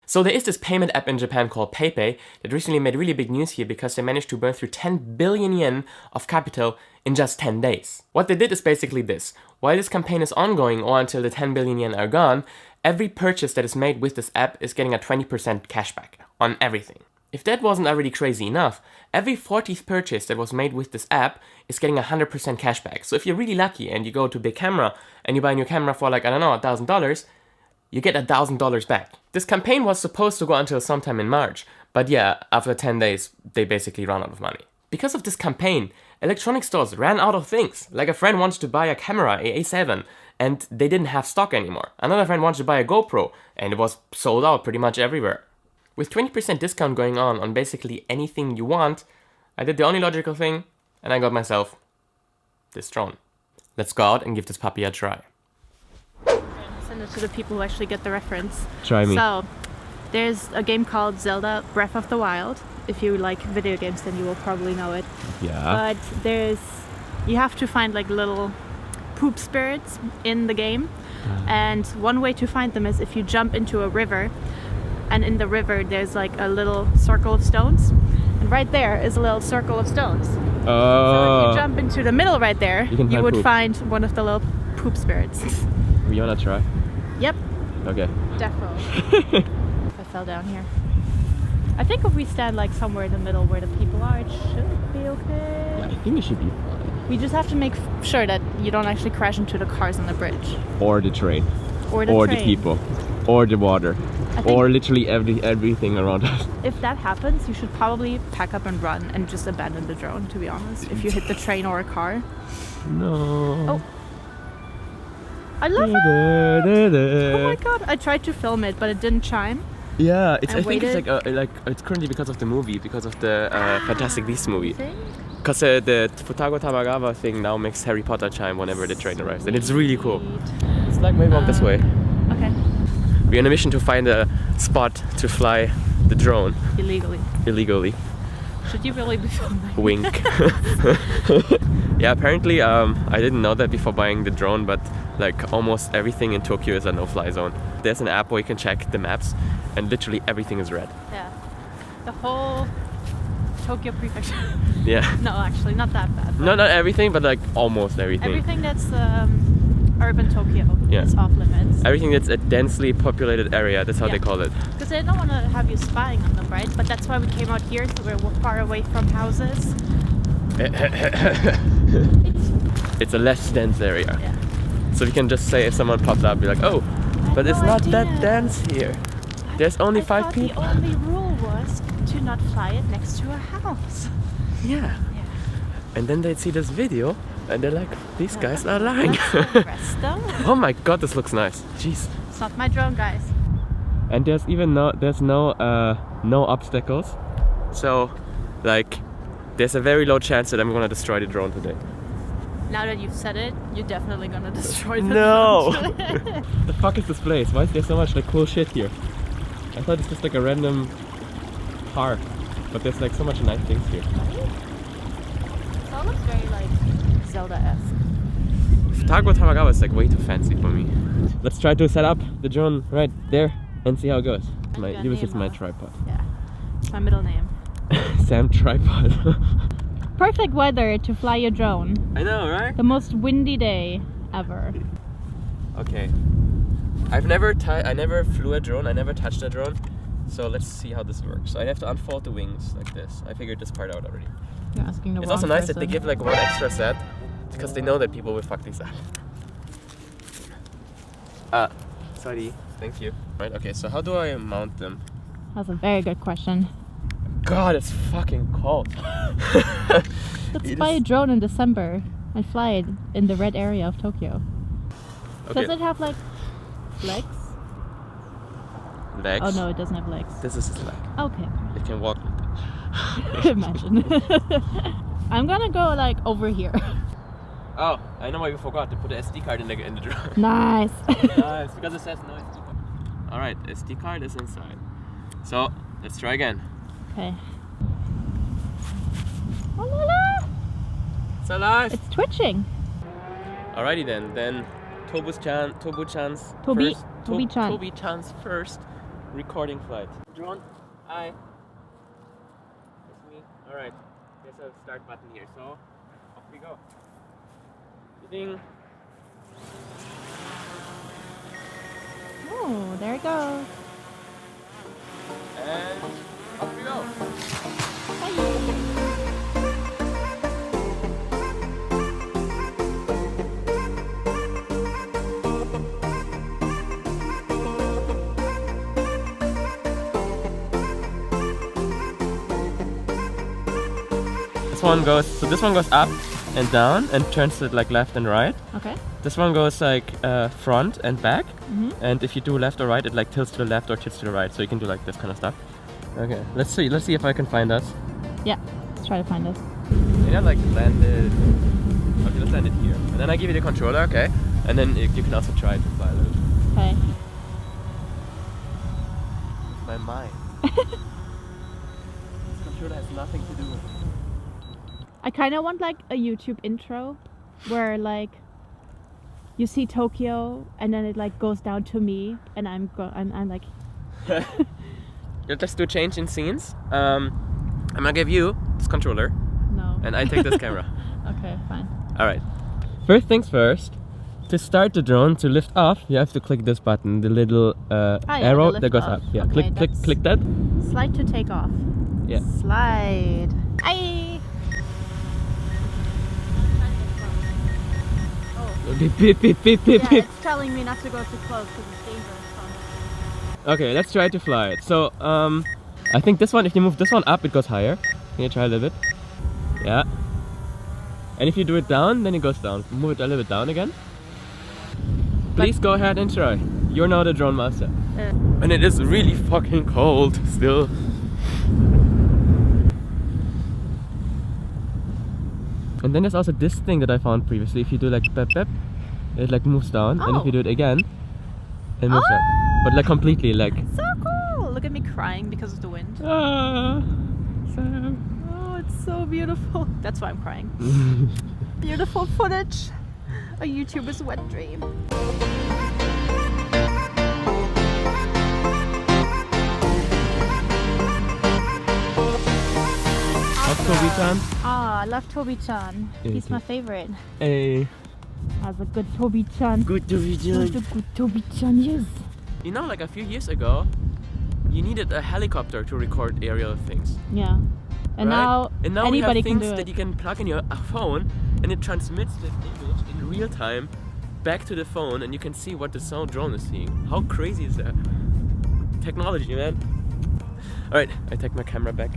So there is this payment app in Japan called PayPay that recently made really big news here because they managed to burn through 10 billion yen of capital in just 10 days. What they did is basically this. While this campaign is ongoing or until the 10 billion yen are gone, every purchase that is made with this app is getting a 20% cashback on everything. If that wasn't already crazy enough, every 40th purchase that was made with this app is getting 100% cashback. So if you're really lucky and you go to Big Camera and you buy a new camera for like, I don't know, $1,000, you get $1,000 back. This campaign was supposed to go until sometime in March, but yeah, after 10 days, they basically ran out of money. Because of this campaign, electronic stores ran out of things. Like a friend wanted to buy a camera, a A7, and they didn't have stock anymore. Another friend wanted to buy a GoPro, and it was sold out pretty much everywhere. With 20% discount going on basically anything you want, I did the only logical thing, and I got myself this drone. Let's go out and give this puppy a try. Send it to the people who actually get the reference. Try me. So, there's a game called Zelda Breath of the Wild. If you like video games, then you will probably know it. Yeah. But you have to find like little poop spirits in the game. And one way to find them is if you jump into a river, and in the river there's like a little circle of stones. And right there is a little circle of stones. So if you jump into the middle right there, you would find one of the little poop spirits. You wanna try? Yep. Okay. Definitely. I fell down here. I think if we stand like somewhere in the middle where the people are, it should be okay. Yeah, I think it should be fine. We just have to make sure that you don't actually crash into the cars on the bridge. Or the train. Or the train. The people. Or the water. Or literally everything around us. If that happens, you should probably pack up and run and just abandon the drone, to be honest. If you hit the train or a car. No. Oh. I love it! Oh my god, I tried to film it, but it didn't chime. Yeah, I think it's like it's currently because of the movie, because of the Fantastic Beasts movie. Because the Futago Tamagawa thing now makes Harry Potter chime whenever the train arrives, and it's really cool. It's like maybe walk this way. Okay. We're on a mission to find a spot to fly the drone. Illegally. Should you really be filming? Wink. Yeah, apparently I didn't know that before buying the drone, but like almost everything in Tokyo is a no-fly zone. There's an app where you can check the maps and literally everything is red. Yeah. The whole Tokyo prefecture. Yeah. No, actually not that bad. No, not everything, but like almost everything. Everything that's urban Tokyo is off limits. Everything that's a densely populated area, that's how they call it. Because they don't want to have you spying on them, right? But that's why we came out here, so we're far away from houses. It's a less dense area. Yeah. So we can just say if someone pops up, be like, oh, but it's not that dense here. There's only 5 people. The only rule was to not fly it next to a house. Yeah. And then they'd see this video and they're like, these guys are lying. Let's arrest them. Oh my god, this looks nice. Jeez. It's not my drone, guys. And there's no obstacles. So like there's a very low chance that I'm gonna destroy the drone today. Now that you've said it, you're definitely gonna destroy the drone. The fuck is this place? Why is there so much like cool shit here? I thought it's just like a random park, but there's like so much nice things here. Right? It all looks very like Zelda-esque. Futago Tamagawa is like way too fancy for me. Let's try to set up the drone right there and see how it goes. This is my tripod. Yeah, it's my middle name. Sam Tripod. Perfect weather to fly your drone. I know, right? The most windy day ever. Okay. I never flew a drone, I never touched a drone. So let's see how this works. So I have to unfold the wings like this. I figured this part out already. You're asking the It's wrong also nice person. that they give like one extra set because they know that people will fuck these up. Sorry. Thank you. Right, okay, so how do I mount them? That's a very good question. God, it's fucking cold. Let's buy a drone in December and fly it in the red area of Tokyo. Okay. Does it have like legs? Legs? Oh no, it doesn't have legs. This is his leg. Okay. It can walk. Imagine. I'm gonna go like over here. Oh, I know why we forgot to put the SD card in the drone. Nice. Nice, because it says no SD card. Alright, SD card is inside. So, let's try again. Okay. Oh la la! It's alive! It's twitching. Alrighty then Tobu-chan's Tobi-chan's first recording flight. Drone, hi. It's me. Alright, there's a start button here, so off we go. Ding. Oh, there it goes. And off we go. This one goes up and down and turns it like left and right. Okay. This one goes like front and back, Mm-hmm. and if you do left or right, it like tilts to the left or tilts to the right. So you can do like this kind of stuff. Okay, let's see if I can find us. Yeah, let's try to find us. Yeah, like landed. Okay, let's land it here, and then I give you the controller, okay? And then you can also try to fly a little. Okay. My mind. This controller has nothing to do with it. I kind of want like a YouTube intro where like you see Tokyo and then it like goes down to me and I'm like Let's do change in scenes. I'm gonna give you this controller no. and I take this camera. Okay, fine. Alright. First things first, to start the drone, to lift off, you have to click this button, the little arrow the that goes lift up. off. Yeah, Okay, click that. Slide to take off. Yeah. Slide. Aye. Beep, beep, beep, beep, beep, Yeah, beep. it's telling me not to go too close because it's dangerous. Okay, let's try to fly it. So, I think this one, if you move this one up, it goes higher. Can you try a little bit? Yeah. And if you do it down, then it goes down. Move it a little bit down again. Please go ahead and try. You're now the drone master. And it is really fucking cold still. And then there's also this thing that I found previously. If you do like pep pep, it like moves down. And if you do it again, it moves up. But like completely, like. So cool! Look at me crying because of the wind. Ah, Sam. Oh, it's so beautiful. That's why I'm crying. Beautiful footage. A YouTuber's wet dream. Tobi-chan. Ah, I love Tobi-chan. He's my favorite. Hey. As a good Tobi-chan. Good Tobi-chan. Good Tobi-chan, yes. You know, like a few years ago, you needed a helicopter to record aerial things. Yeah. And right? now we have anybody can things do that it. you can plug in your phone and it transmits the image in real time back to the phone and you can see what the sound drone is seeing. How crazy is that? Technology, man. Alright, I take my camera back.